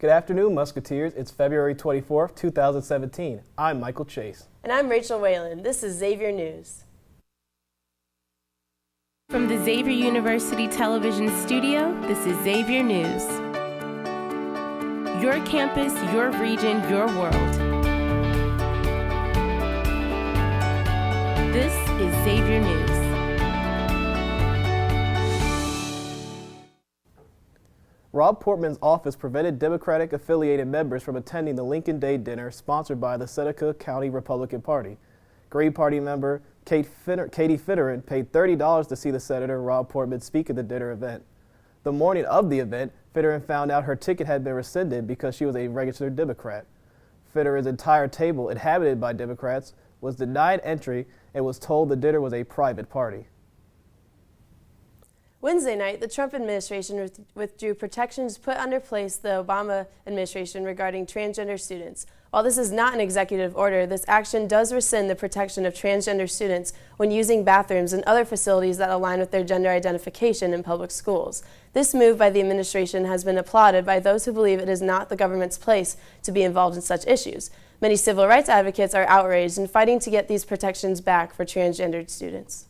Good afternoon, Musketeers. It's February 24th, 2017. I'm Michael Chase. And I'm Rachel Whalen. This is Xavier News. From the Xavier University Television Studio, this is Xavier News. Your campus, your region, your world. This is Xavier News. Rob Portman's office prevented Democratic-affiliated members from attending the Lincoln Day dinner sponsored by the Seneca County Republican Party. Green Party member Katie Fitteran paid $30 to see the senator Rob Portman speak at the dinner event. The morning of the event, Fitteran found out her ticket had been rescinded because she was a registered Democrat. Fitteran's entire table, inhabited by Democrats, was denied entry and was told the dinner was a private party. Wednesday night, the Trump administration withdrew protections put under place the Obama administration regarding transgender students. While this is not an executive order, this action does rescind the protection of transgender students when using bathrooms and other facilities that align with their gender identification in public schools. This move by the administration has been applauded by those who believe it is not the government's place to be involved in such issues. Many civil rights advocates are outraged and fighting to get these protections back for transgendered students.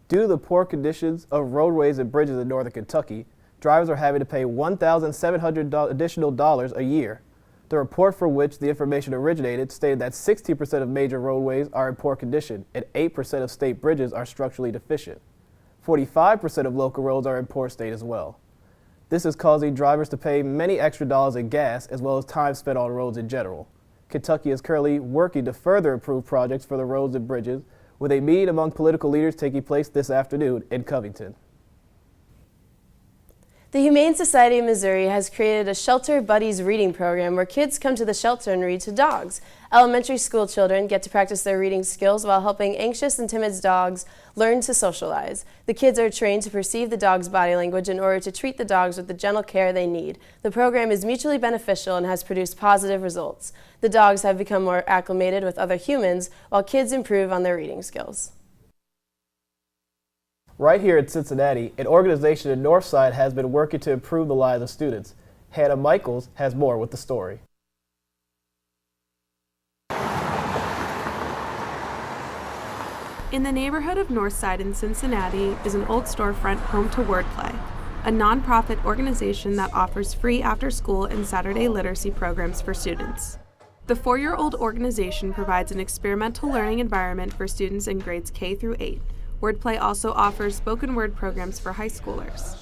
Due to the poor conditions of roadways and bridges in northern Kentucky, drivers are having to pay $1,700 additional dollars a year. The report for which the information originated stated that 60% of major roadways are in poor condition and 8% of state bridges are structurally deficient. 45% of local roads are in poor state as well. This is causing drivers to pay many extra dollars in gas as well as time spent on roads in general. Kentucky is currently working to further improve projects for the roads and bridges, with a meeting among political leaders taking place this afternoon in Covington. The Humane Society of Missouri has created a Shelter Buddies reading program where kids come to the shelter and read to dogs. Elementary school children get to practice their reading skills while helping anxious and timid dogs learn to socialize. The kids are trained to perceive the dog's body language in order to treat the dogs with the gentle care they need. The program is mutually beneficial and has produced positive results. The dogs have become more acclimated with other humans while kids improve on their reading skills. Right here in Cincinnati, an organization in Northside has been working to improve the lives of students. Hannah Michaels has more with the story. In the neighborhood of Northside in Cincinnati is an old storefront home to Wordplay, a nonprofit organization that offers free after-school and Saturday literacy programs for students. The 4-year-old organization provides an experimental learning environment for students in grades K through 8. Wordplay also offers spoken word programs for high schoolers.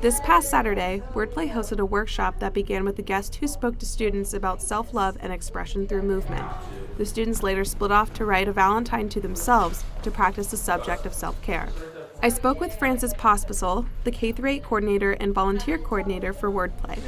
This past Saturday, Wordplay hosted a workshop that began with a guest who spoke to students about self-love and expression through movement. The students later split off to write a Valentine to themselves to practice the subject of self-care. I spoke with Frances Pospisil, the K-8 coordinator and volunteer coordinator for Wordplay.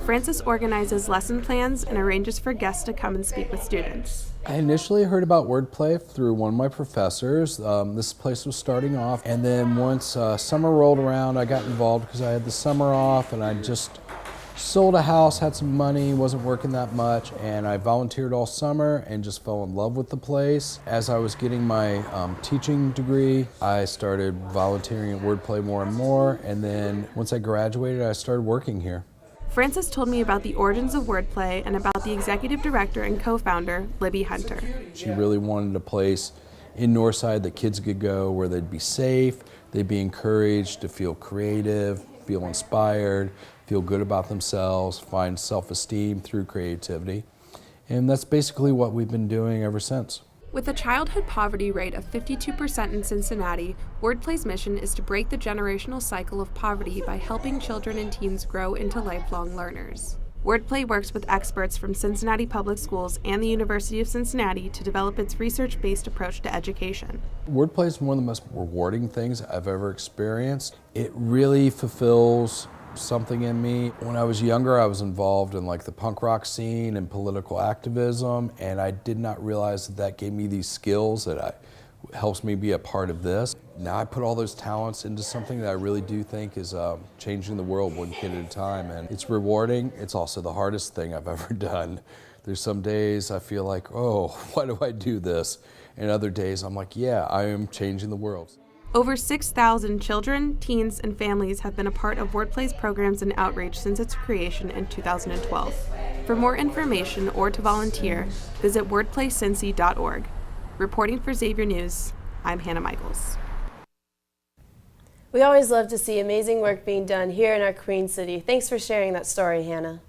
Frances organizes lesson plans and arranges for guests to come and speak with students. I initially heard about Wordplay through one of my professors. This place was starting off, and then once summer rolled around, I got involved because I had the summer off and I just sold a house, had some money, wasn't working that much, and I volunteered all summer and just fell in love with the place. As I was getting my teaching degree, I started volunteering at Wordplay more and more, and then once I graduated, I started working here. Frances told me about the origins of Wordplay and about the executive director and co-founder, Libby Hunter. She really wanted a place in Northside that kids could go where they'd be safe, they'd be encouraged to feel creative, feel inspired, feel good about themselves, find self-esteem through creativity. And that's basically what we've been doing ever since. With a childhood poverty rate of 52% in Cincinnati, Wordplay's mission is to break the generational cycle of poverty by helping children and teens grow into lifelong learners. Wordplay works with experts from Cincinnati Public Schools and the University of Cincinnati to develop its research-based approach to education. Wordplay is one of the most rewarding things I've ever experienced. It really fulfills something in me. When I was younger, I was involved in like the punk rock scene and political activism, and I did not realize that gave me these skills that helps me be a part of this. Now I put all those talents into something that I really do think is changing the world one kid at a time, and it's rewarding. It's also the hardest thing I've ever done. There's some days I feel like, oh, why do I do this? And other days I'm like, yeah, I am changing the world. Over 6,000 children, teens, and families have been a part of WordPlay's programs and outreach since its creation in 2012. For more information or to volunteer, visit wordplaycincy.org. Reporting for Xavier News, I'm Hannah Michaels. We always love to see amazing work being done here in our Queen City. Thanks for sharing that story, Hannah.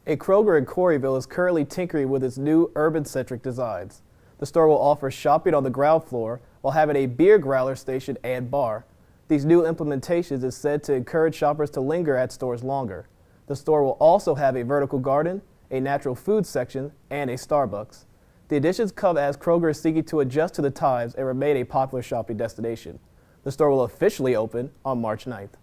A Kroger in Corryville is currently tinkering with its new urban-centric designs. The store will offer shopping on the ground floor while having a beer growler station and bar. These new implementations is said to encourage shoppers to linger at stores longer. The store will also have a vertical garden, a natural food section, and a Starbucks. The additions come as Kroger is seeking to adjust to the times and remain a popular shopping destination. The store will officially open on March 9th.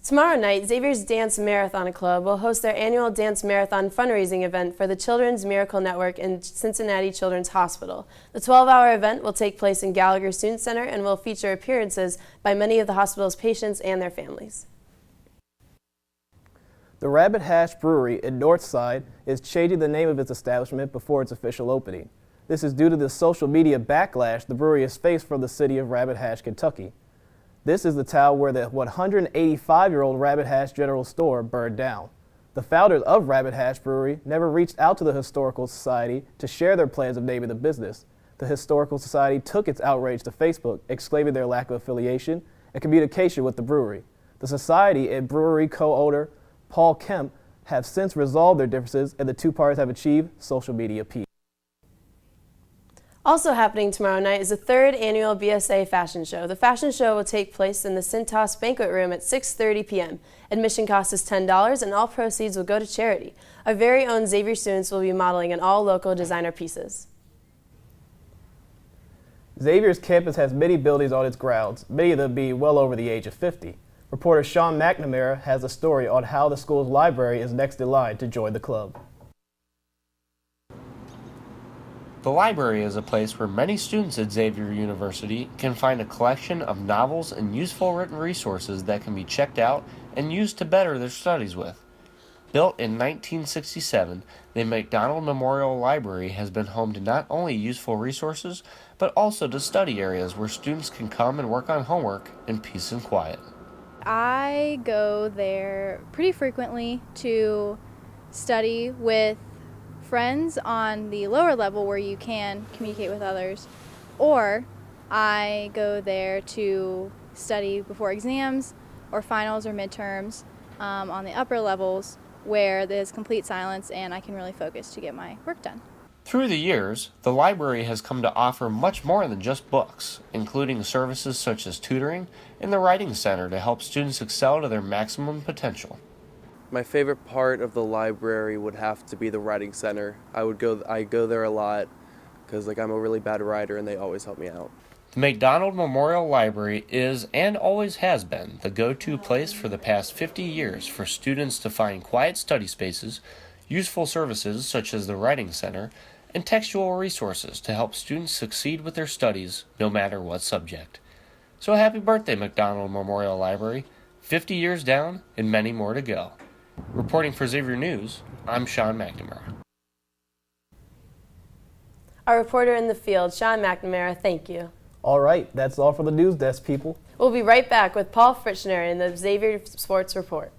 Tomorrow night, Xavier's Dance Marathon Club will host their annual Dance Marathon fundraising event for the Children's Miracle Network in Cincinnati Children's Hospital. The 12-hour event will take place in Gallagher Student Center and will feature appearances by many of the hospital's patients and their families. The Rabbit Hash Brewery in Northside is changing the name of its establishment before its official opening. This is due to the social media backlash the brewery has faced from the city of Rabbit Hash, Kentucky. This is the town where the 185-year-old Rabbit Hash General Store burned down. The founders of Rabbit Hash Brewery never reached out to the Historical Society to share their plans of naming the business. The Historical Society took its outrage to Facebook, exclaiming their lack of affiliation and communication with the brewery. The society and brewery co-owner Paul Kemp have since resolved their differences, and the two parties have achieved social media peace. Also happening tomorrow night is the 3rd annual BSA Fashion Show. The fashion show will take place in the Cintas Banquet Room at 6:30 p.m. Admission cost is $10 and all proceeds will go to charity. Our very own Xavier students will be modeling in all local designer pieces. Xavier's campus has many buildings on its grounds, many of them being well over the age of 50. Reporter Sean McNamara has a story on how the school's library is next in line to join the club. The library is a place where many students at Xavier University can find a collection of novels and useful written resources that can be checked out and used to better their studies with. Built in 1967, the McDonald Memorial Library has been home to not only useful resources, but also to study areas where students can come and work on homework in peace and quiet. I go there pretty frequently to study with friends on the lower level where you can communicate with others, or I go there to study before exams or finals or midterms on the upper levels where there's complete silence and I can really focus to get my work done. Through the years, the library has come to offer much more than just books, including services such as tutoring and the Writing Center to help students excel to their maximum potential. My favorite part of the library would have to be the Writing Center. I go there a lot because I'm a really bad writer and they always help me out. The McDonald Memorial Library is and always has been the go-to place for the past 50 years for students to find quiet study spaces, useful services such as the Writing Center, and textual resources to help students succeed with their studies no matter what subject. So happy birthday, McDonald Memorial Library. 50 years down and many more to go. Reporting for Xavier News, I'm Sean McNamara. Our reporter in the field, Sean McNamara, thank you. All right, that's all for the news desk, people. We'll be right back with Paul Fritschner in the Xavier Sports Report.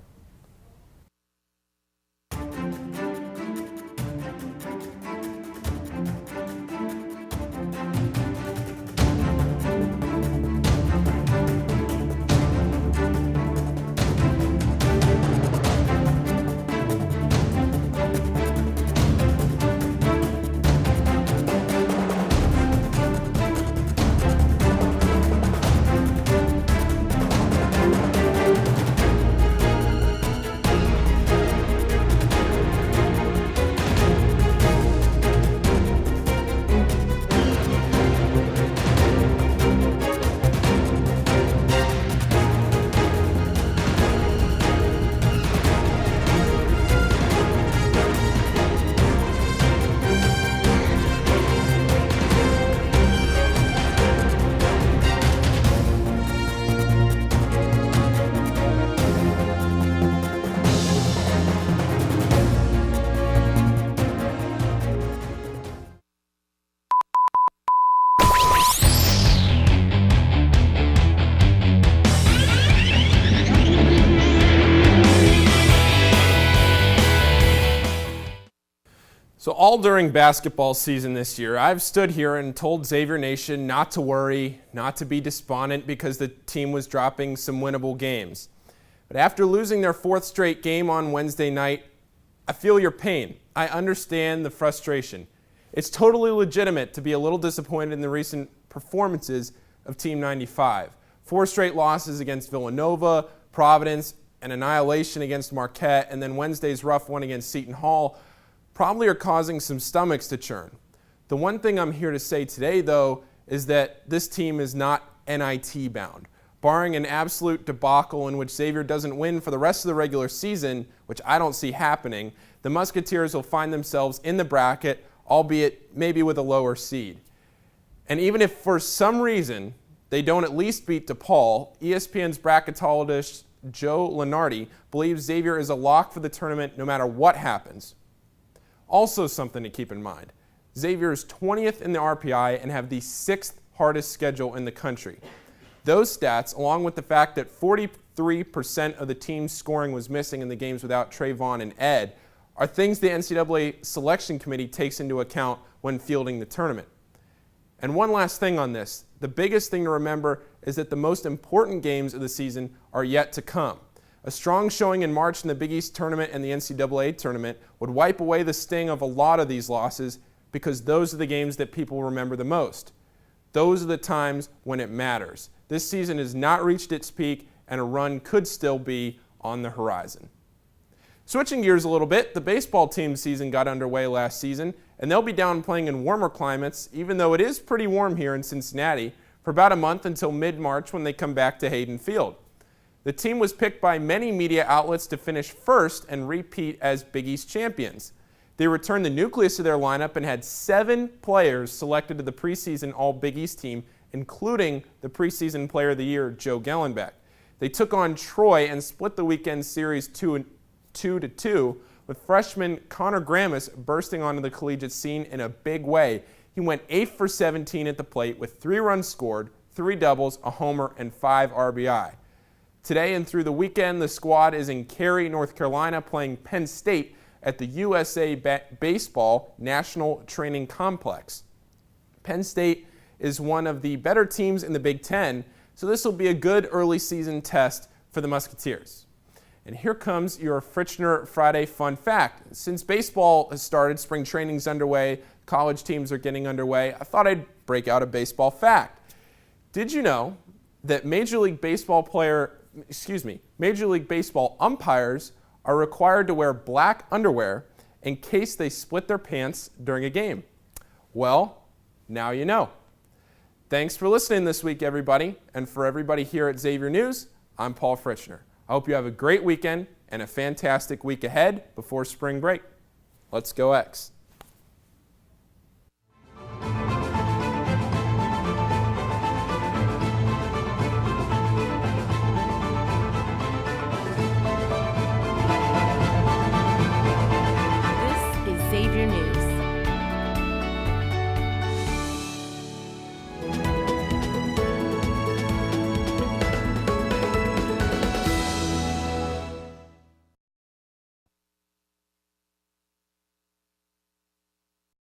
So all during basketball season this year, I've stood here and told Xavier Nation not to worry, not to be despondent because the team was dropping some winnable games. But after losing their fourth straight game on Wednesday night, I feel your pain. I understand the frustration. It's totally legitimate to be a little disappointed in the recent performances of Team 95. 4 straight losses against Villanova, Providence, an annihilation against Marquette, and then Wednesday's rough one against Seton Hall probably are causing some stomachs to churn. The one thing I'm here to say today, though, is that this team is not NIT bound. Barring an absolute debacle in which Xavier doesn't win for the rest of the regular season, which I don't see happening, the Musketeers will find themselves in the bracket, albeit maybe with a lower seed. And even if for some reason they don't at least beat DePaul, ESPN's bracketologist Joe Lenardi believes Xavier is a lock for the tournament no matter what happens. Also something to keep in mind, Xavier is 20th in the RPI and have the 6th hardest schedule in the country. Those stats, along with the fact that 43% of the team's scoring was missing in the games without Trayvon and Ed, are things the NCAA selection committee takes into account when fielding the tournament. And one last thing on this, the biggest thing to remember is that the most important games of the season are yet to come. A strong showing in March in the Big East tournament and the NCAA tournament would wipe away the sting of a lot of these losses because those are the games that people remember the most. Those are the times when it matters. This season has not reached its peak, and a run could still be on the horizon. Switching gears a little bit, the baseball team season got underway last season, and they'll be down playing in warmer climates, even though it is pretty warm here in Cincinnati, for about a month until mid-March when they come back to Hayden Field. The team was picked by many media outlets to finish first and repeat as Big East champions. They returned the nucleus of their lineup and had 7 players selected to the preseason All-Big East team, including the preseason player of the year, Joe Gellenbeck. They took on Troy and split the weekend series 2-2, with freshman Connor Grammis bursting onto the collegiate scene in a big way. He went 8 for 17 at the plate with 3 runs scored, 3 doubles, a homer, and 5 RBI. Today and through the weekend, the squad is in Cary, North Carolina, playing Penn State at the USA Baseball National Training Complex. Penn State is one of the better teams in the Big Ten, so this will be a good early season test for the Musketeers. And here comes your Fritchner Friday fun fact. Since baseball has started, spring training's underway, college teams are getting underway, I thought I'd break out a baseball fact. Did you know that Major League Baseball umpires are required to wear black underwear in case they split their pants during a game? Well, now you know. Thanks for listening this week, everybody. And for everybody here at Xavier News, I'm Paul Fritchner. I hope you have a great weekend and a fantastic week ahead before spring break. Let's go X. This is Xavier News.